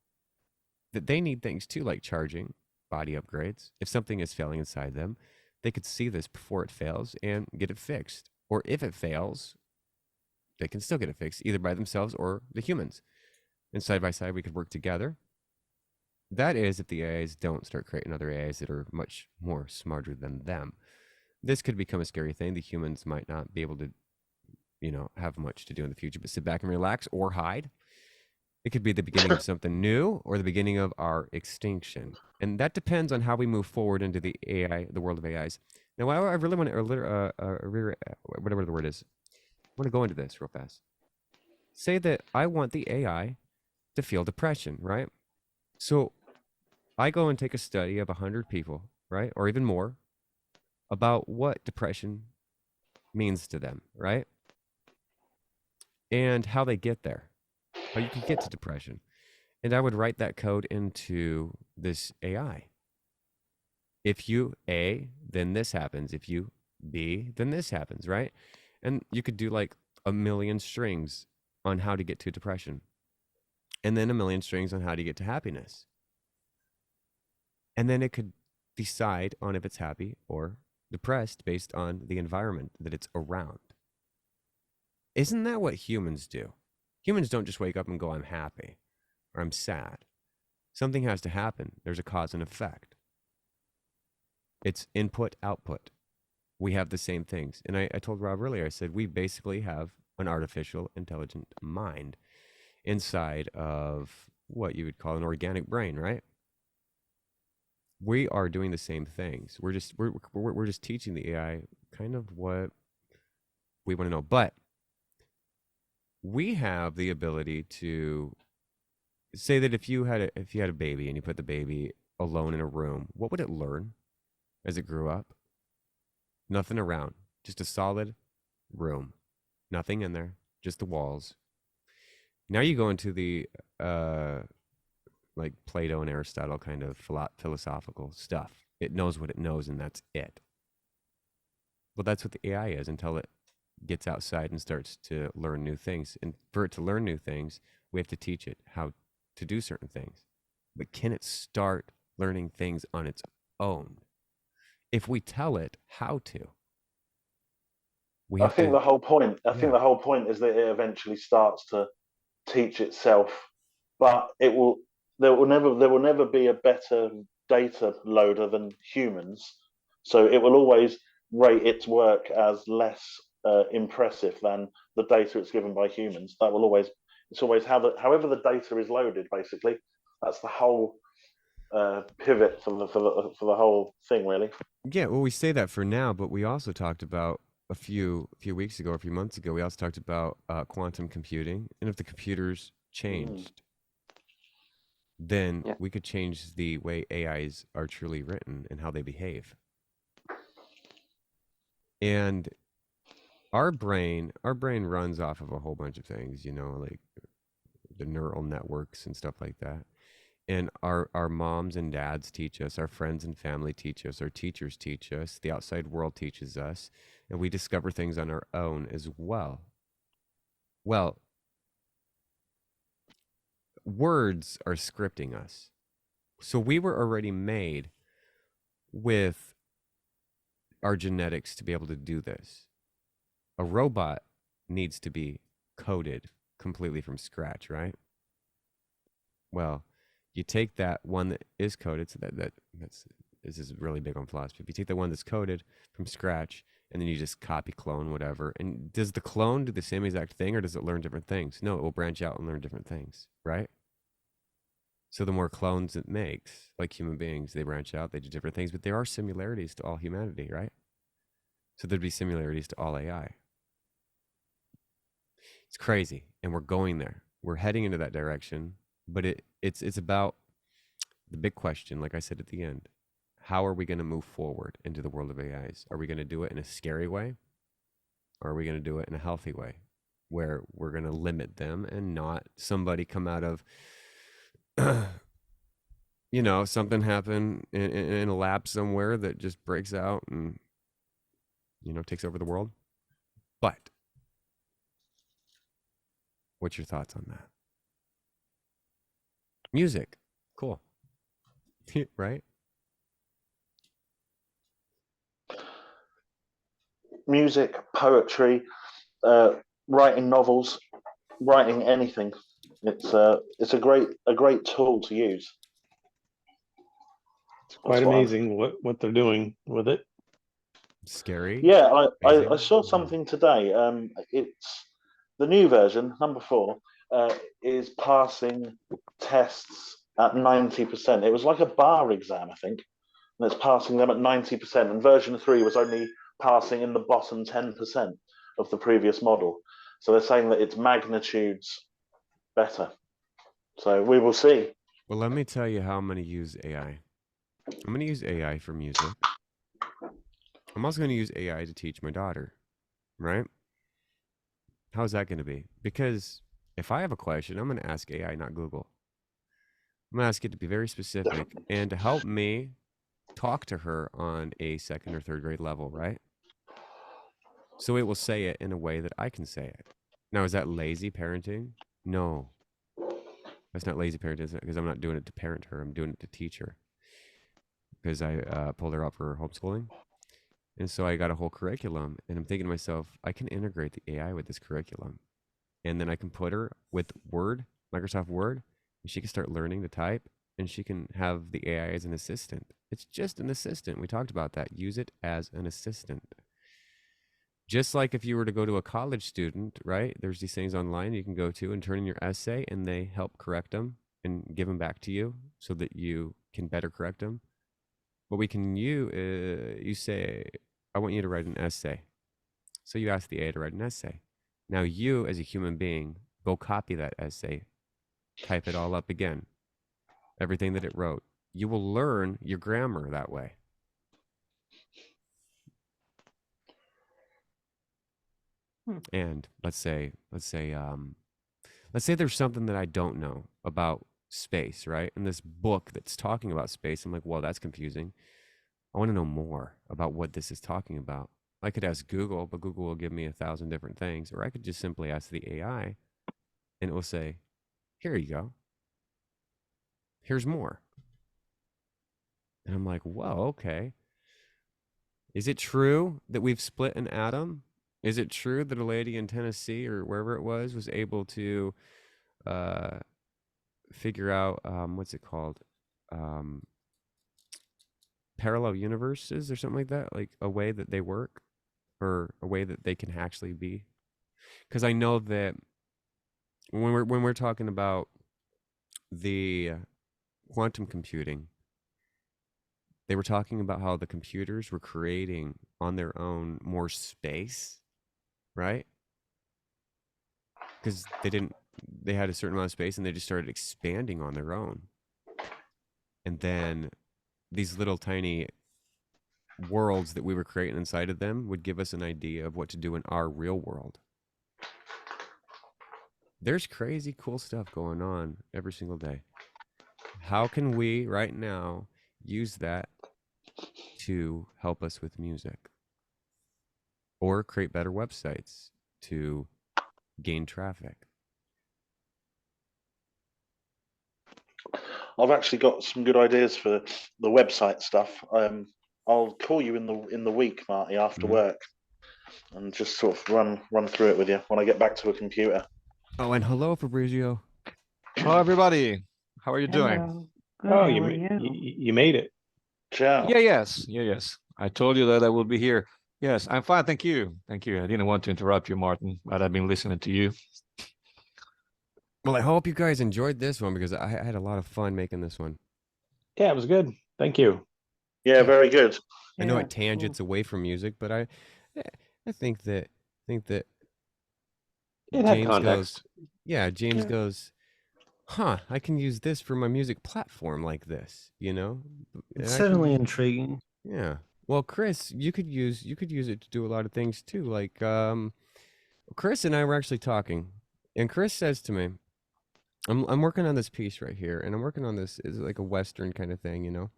S2: that they need things too, like charging, body upgrades. If something is failing inside them, they could see this before it fails and get it fixed. Or if it fails, they can still get it fixed, either by themselves or the humans. And side by side, we could work together. That is, if the AIs don't start creating other AIs that are much more smarter than them. This could become a scary thing. The humans might not be able to, have much to do in the future, but sit back and relax or hide. It could be the beginning of something new or the beginning of our extinction. And that depends on how we move forward into the world of AIs. Now, I really want to, whatever the word is, I want to go into this real fast. Say that I want the AI to feel depression, right? So I go and take a study of 100 people, right? Or even more, about what depression means to them, right? And how they get there, how you can get to depression. And I would write that code into this AI. If you A, then this happens. If you B, then this happens, right? And you could do like a million strings on how to get to depression. And then a million strings on how to get to happiness. And then it could decide on if it's happy or depressed based on the environment that it's around. Isn't that what humans do? Humans don't just wake up and go, I'm happy or I'm sad. Something has to happen. There's a cause and effect. It's input, output. We have the same things. And I told Rob earlier, I said, we basically have an artificial intelligent mind inside of what you would call an organic brain, right? We are doing the same things. We're just teaching the AI kind of what we want to know. But we have the ability to say that if you had a baby and you put the baby alone in a room, what would it learn as it grew up? Nothing around, just a solid room, nothing in there, just the walls. Now you go into the like Plato and Aristotle kind of philosophical stuff. It knows what it knows, and that's it. Well, that's what the AI is until it gets outside and starts to learn new things. And for it to learn new things, we have to teach it how to do certain things. But can it start learning things on its own? If we tell it how to,
S3: I think the whole point is that it eventually starts to teach itself, but there will never be a better data loader than humans. So it will always rate its work as less impressive than the data it's given by humans. It's always however the data is loaded. Basically, that's the whole pivot for the whole thing, really.
S2: Yeah, well, we say that for now, but we also talked about a few weeks ago, a few months ago, we also talked about quantum computing, and if the computers changed, then we could change the way AIs are truly written and how they behave. And our brain runs off of a whole bunch of things, like the neural networks and stuff like that. And our moms and dads teach us, our friends and family teach us, our teachers teach us, the outside world teaches us, and we discover things on our own as well. Well, words are scripting us. So we were already made with our genetics to be able to do this. A robot needs to be coded completely from scratch, right? Well, you take that one that is coded, so this is really big on philosophy. If you take the one that's coded from scratch, and then you just copy, clone, whatever. And does the clone do the same exact thing, or does it learn different things? No, it will branch out and learn different things, right? So the more clones it makes, like human beings, they branch out, they do different things, but there are similarities to all humanity, right? So there'd be similarities to all AI. It's crazy, and we're going there. We're heading into that direction, but it's about the big question, like I said at the end. How are we going to move forward into the world of AIs? Are we going to do it in a scary way? Or are we going to do it in a healthy way where we're going to limit them and not somebody come out of, you know, something happen in a lab somewhere that just breaks out and, you know, takes over the world? But what's your thoughts on that? Music. Cool. Right?
S3: Music, poetry, writing novels, writing anything. It's a great tool to use.
S7: It's quite
S3: That's what
S7: amazing what they're doing with it.
S2: Scary.
S3: Yeah, I
S2: Amazing.
S3: saw something today. It's the new version, number 4, is passing tests at 90%. It was like a bar exam, I think, and it's passing them at 90%. And version 3 was only passing in the bottom 10% of the previous model. So they're saying that it's magnitudes better. So we will see.
S2: Well, let me tell you how I'm going to use AI. I'm going to use AI for music. I'm also going to use AI to teach my daughter, right? How's that going to be? Because if I have a question, I'm going to ask AI, not Google. I'm going to ask it to be very specific and to help me talk to her on a 2nd or 3rd grade level, right? So it will say it in a way that I can say it. Now, is that lazy parenting? No. That's not lazy parenting because I'm not doing it to parent her. I'm doing it to teach her. Because I pulled her out for homeschooling. And so I got a whole curriculum, and I'm thinking to myself, I can integrate the AI with this curriculum. And then I can put her with Word, Microsoft Word, and she can start learning to type, and she can have the AI as an assistant. It's just an assistant. We talked about that. Use it as an assistant. Just like if you were to go to a college student, right? There's these things online you can go to and turn in your essay, and they help correct them and give them back to you so that you can better correct them. What we can you say, I want you to write an essay. So you ask the AI to write an essay. Now you, as a human being, go copy that essay, type it all up again, everything that it wrote. You will learn your grammar that way. And let's say there's something that I don't know about space, right? And this book that's talking about space, I'm like, well, that's confusing. I want to know more about what this is talking about. I could ask Google, but Google will give me 1,000 different things. Or I could just simply ask the AI, and it will say, here you go. Here's more. And I'm like, whoa, okay. Is it true that we've split an atom? Is it true that a lady in Tennessee or wherever it was able to figure out, what's it called? Parallel universes or something like that? Like a way that they work or a way that they can actually be? Because I know that when we're talking about the quantum computing, they were talking about how the computers were creating on their own more space, right? Because they had a certain amount of space and they just started expanding on their own. And then these little tiny worlds that we were creating inside of them would give us an idea of what to do in our real world. There's crazy cool stuff going on every single day. How can we right now use that to help us with music or create better websites to gain traffic?
S3: I've actually got some good ideas for the website stuff. I'll call you in the week, Marty, after work, and just sort of run through it with you when I get back to a computer.
S2: Oh, and hello, Fabrizio.
S9: Hello, everybody. How are you doing?
S8: Hello. Good,
S7: Oh,
S8: how
S7: you
S8: are
S7: ma-
S8: you?
S7: you made it.
S3: Ciao.
S9: Yes. I told you that I will be here. Yes, I'm fine. Thank you. I didn't want to interrupt you, Martin, but I've been listening to you.
S2: Well, I hope you guys enjoyed this one because I had a lot of fun making this one.
S7: Yeah, it was good. Thank you.
S3: Yeah, very good.
S2: I know
S8: Yeah,
S2: it tangents away from music, but I think that
S7: It had
S2: James
S7: context.
S2: goes, yeah, James
S1: Yeah.
S2: goes, huh, I can use this for my music platform like this, you know?
S1: It's
S2: And I can,
S1: certainly intriguing.
S2: yeah. Well, Chris, you could use it to do a lot of things too. Like Chris and I were actually talking, and Chris says to me, I'm working on this piece right here, and I'm working on this is like a Western kind of thing, you know?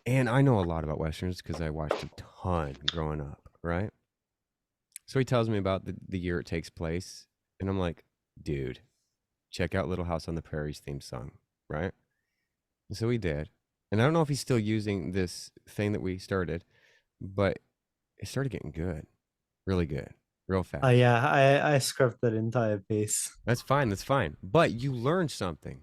S2: And I know a lot about Westerns because I watched a ton growing up, right? So he tells me about the year it takes place, and I'm like, dude, check out Little House on the Prairie's theme song, right? And so he did. And I don't know if he's still using this thing that we started, but it started getting good, really good, real fast.
S1: Yeah, I scrapped that entire piece.
S2: That's fine. That's fine. But you learned something.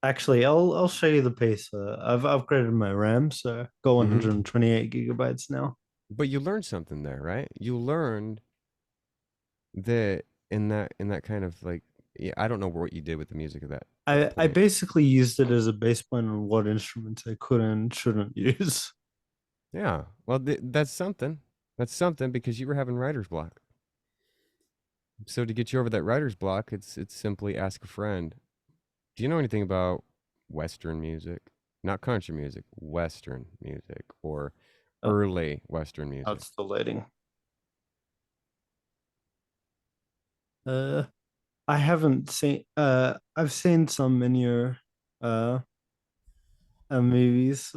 S1: Actually, I'll show you the piece. I've upgraded my RAM, so got 128 gigabytes now.
S2: But you learned something there, right? You learned that in that kind of like, yeah, I don't know what you did with the music of that.
S1: I basically used it as a bass point on what instruments I could and shouldn't use.
S2: Yeah. Well, that's something. That's something because you were having writer's block. So to get you over that writer's block, it's simply ask a friend. Do you know anything about Western music? Not country music, Western music, or early Western music.
S1: That's the lighting. I haven't seen. I've seen some in your movies.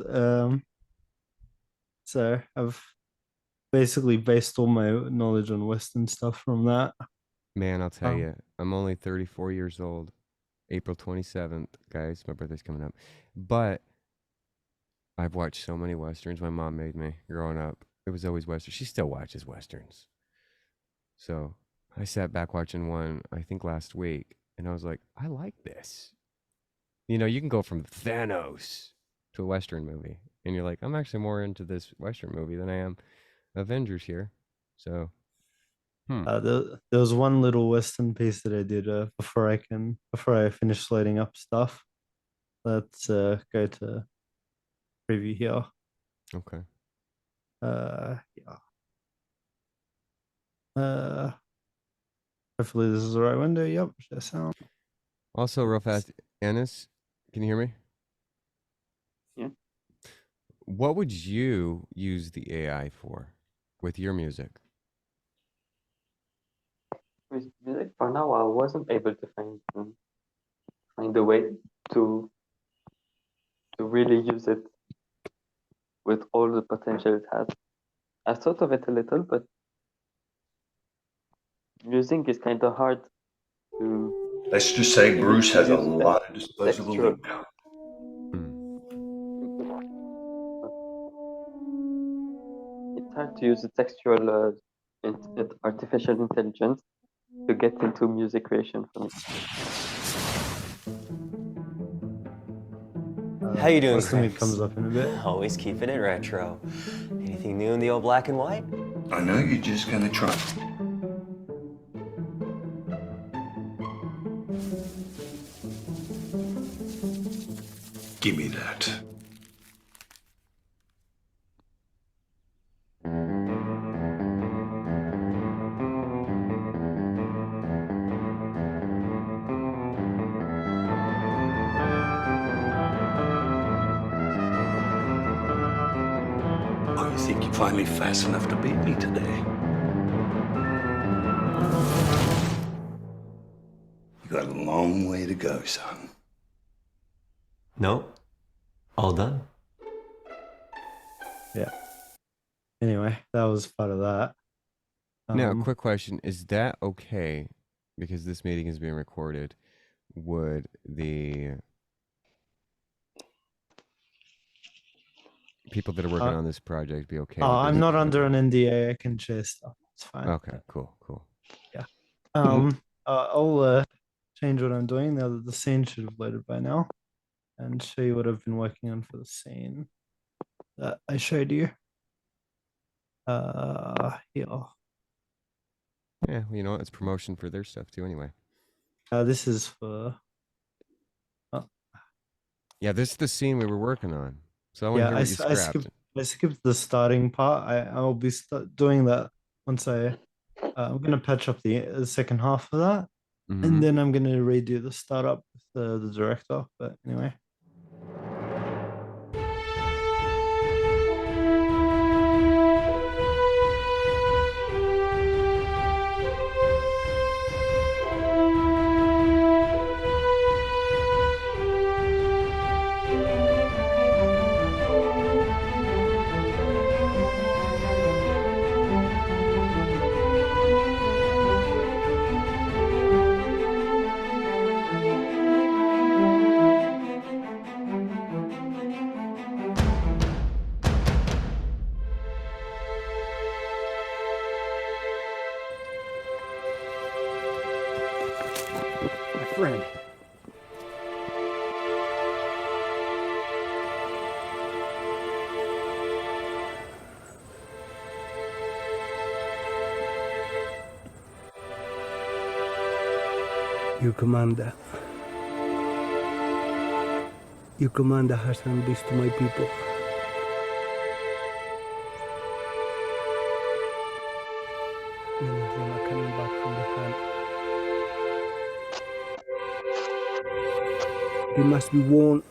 S1: So I've basically based all my knowledge on Western stuff from that.
S2: Man, I'll tell you, I'm only 34 years old. April 27th, guys, my birthday's coming up. But I've watched so many Westerns. My mom made me growing up. It was always Western. She still watches Westerns. So I sat back watching one, I think last week, and I was like, I like this. You know, you can go from Thanos to a Western movie, and you're like, I'm actually more into this Western movie than I am Avengers here. So,
S1: There was one little Western piece that I did before I finish loading up stuff. Let's go to preview here.
S2: Okay.
S1: Yeah. Hopefully this is the right window. Yep, share sound.
S2: Also, real fast, Ennis, can you hear me?
S4: Yeah.
S2: What would you use the AI for with your music?
S4: With music, for now, I wasn't able to find a way to really use it with all the potential it has. I thought of it a little, but music is kind of hard to.
S10: Let's just say
S4: you
S10: Bruce
S4: need to
S10: has a
S4: use
S10: lot of disposable
S4: textual.
S10: income.
S4: It's hard to use the textual artificial intelligence to get into music creation for me.
S11: How you doing,
S1: Something
S11: Chris?
S1: comes up in a bit.
S11: Always keeping it retro. Anything new in the old black and white?
S10: I know you're just gonna try. Give me that. Oh, you think you're finally fast enough to beat me today? You got a long way to go, son.
S11: Nope. All done.
S1: Yeah. Anyway, that was part of that.
S2: Now, quick question. Is that okay? Because this meeting is being recorded. Would the people that are working on this project be okay?
S1: Oh, I'm not under an NDA. I can share stuff. It's fine.
S2: Okay, cool.
S1: Yeah. I'll change what I'm doing now that the scene should have loaded by now, and show you what I've been working on for the scene that I showed you. Here.
S2: Yeah, well, you know what? It's promotion for their stuff too, anyway.
S1: This is for.
S2: Yeah, this is the scene we were working on. So I want to hear what you scrapped.
S1: I skipped the starting part. I'll be doing that once I I'm gonna patch up the second half of that,
S2: Mhm.
S1: and then I'm gonna redo the startup with the director. But anyway.
S12: My friend.
S13: Your commander. Your commander has done this to my people. Many of them are coming back from the hunt. They must be warned.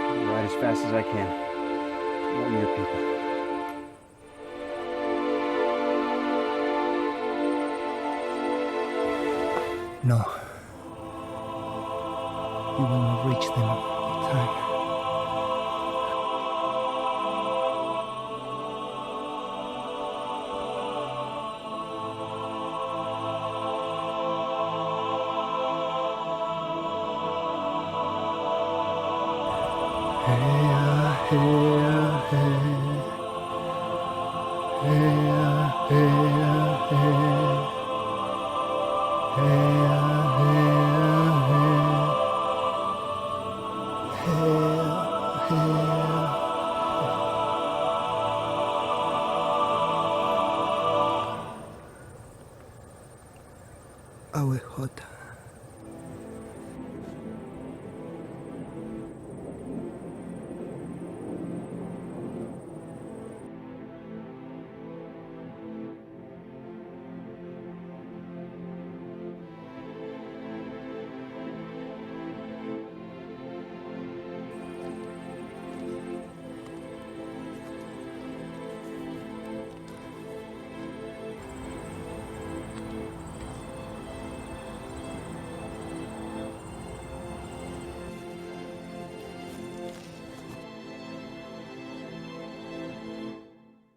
S12: I'll ride as fast as I can. Warn your people.
S13: No. You will not reach them in time. Awe hot.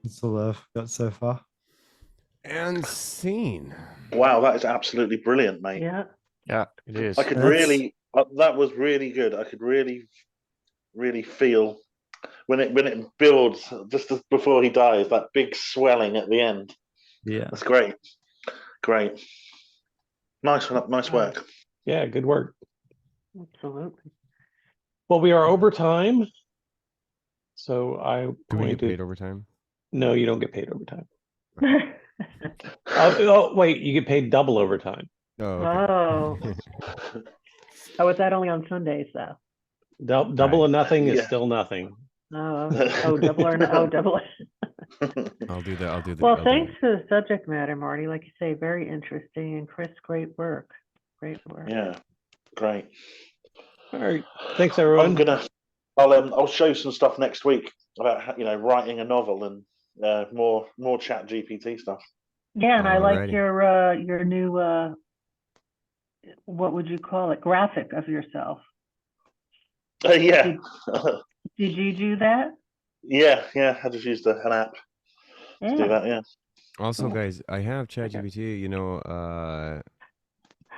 S1: That's all I've got so far.
S2: And scene.
S3: Wow, that is absolutely brilliant, mate.
S8: Yeah.
S9: Yeah, it is.
S3: I could
S1: That's-
S3: really. That was really good. I could really feel when it builds just as before he dies, that big swelling at the end.
S1: Yeah.
S3: That's great. Great. Nice work.
S7: Yeah, good work.
S8: Absolutely.
S7: Well, we are over time. So
S2: Do we get paid overtime?
S7: No, you don't get paid overtime. Oh, wait, you get paid double overtime.
S2: Oh.
S8: Okay. Oh, is that only on Sundays though?
S7: Double or nothing is
S3: Yeah.
S7: still nothing.
S8: Oh, double or no? Oh, double.
S2: I'll do that. I'll do the.
S8: Well,
S2: I'll
S8: thanks for the subject matter, Marty. Like you say, very interesting, and Chris, great work. Great work.
S3: Yeah, great.
S7: All right, thanks everyone.
S3: I'll show some stuff next week about writing a novel and more ChatGPT stuff.
S8: Yeah, and I like
S2: Alrighty.
S8: your new what would you call it? Graphic of yourself.
S3: Yeah.
S8: Did you do that?
S3: Yeah. I just used an app to do that. Yeah.
S2: Also, guys, I have ChatGPT.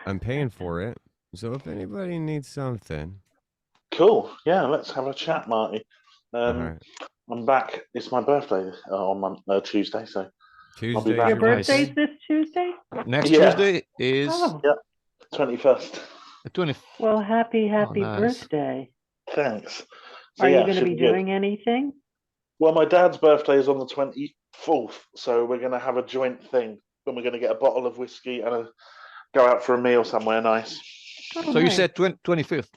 S2: I'm paying for it. So if anybody needs something,
S3: Cool. Yeah, let's have a chat, Marty.
S2: all right.
S3: I'm back. It's my birthday on Tuesday, so
S2: Tuesday.
S3: I'll be back.
S8: Your birthday's this Tuesday?
S9: Next
S3: Yeah.
S9: Tuesday is
S8: Oh,
S3: Yeah, 21st.
S9: the 20th.
S8: well, happy
S9: nice.
S8: birthday.
S3: Thanks. So,
S8: Are
S3: yeah,
S8: you going to
S3: should
S8: be
S3: good.
S8: doing anything?
S3: Well, my dad's birthday is on the 24th, so we're going to have a joint thing. When we're going to get a bottle of whiskey and go out for a meal somewhere nice.
S8: Oh,
S9: So you
S8: nice.
S9: said 25th,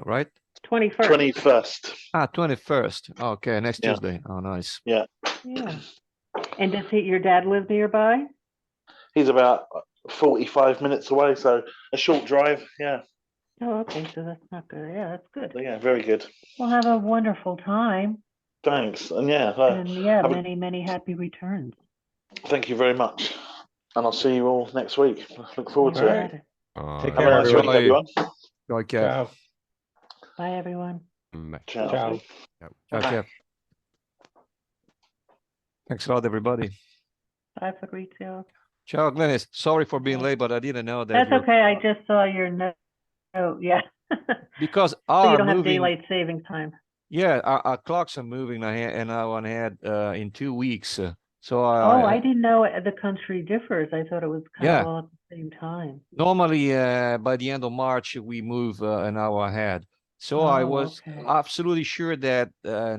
S9: right?
S8: 21st.
S3: 21st.
S9: 21st. Okay, next
S3: Yeah.
S9: Tuesday. Oh, nice.
S3: Yeah.
S8: Yeah. And does your dad live nearby?
S3: He's about 45 minutes away, so a short drive. Yeah.
S8: Oh, okay, so that's not good. Yeah, that's good.
S3: Yeah, very good.
S8: Well, have a wonderful time.
S3: Thanks. And yeah,
S8: And yeah, many happy returns.
S3: thank you very much. And I'll see you all next week. Look forward to it.
S7: Take
S3: Have a
S7: care,
S3: nice week,
S7: everyone.
S3: everyone.
S7: Ciao.
S8: Bye, everyone.
S3: Ciao.
S7: Ciao.
S9: Ciao, Jeff. Thanks a lot, everybody.
S8: Bye, Fabrizio.
S9: Ciao, Glennis. Sorry for being late, but I didn't know that.
S8: That's okay. I just saw your note. Oh, yeah.
S9: Because
S8: So
S9: our
S8: you don't have
S9: moving,
S8: daylight saving time.
S9: yeah, our clocks are moving an hour ahead in 2 weeks. So
S8: Oh, I didn't know the country differs. I thought it was kind
S9: yeah.
S8: of all at the same time.
S9: Normally, by the end of March, we move an hour ahead. So I
S8: Oh,
S9: was
S8: okay.
S9: absolutely sure that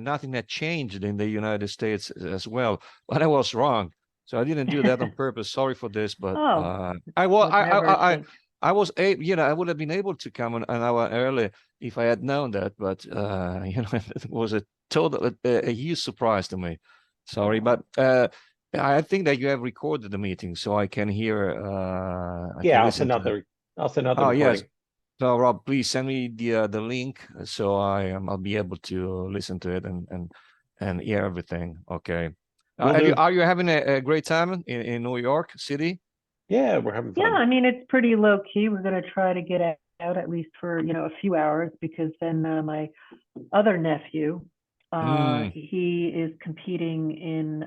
S9: nothing had changed in the United States as well, but I was wrong. So I didn't do that on purpose. Sorry for this, but
S8: Oh,
S9: I was
S8: whatever.
S9: I was able, I would have been able to come an hour early if I had known that, but it was a total a huge surprise to me. Sorry, but I think that you have recorded the meeting, so I can hear.
S7: Yeah, I'll
S9: listen
S7: send
S9: to
S7: out
S9: it.
S7: I'll send out the
S9: Oh
S7: recording.
S9: yes. So Rob, please send me the link so I'll be able to listen to it and hear everything. Okay. Are you having a great time in New York City?
S7: Yeah, we're having
S8: Yeah,
S7: fun.
S8: I mean, it's pretty low key. We're going to try to get out at least for, a few hours because then my other nephew, he is competing in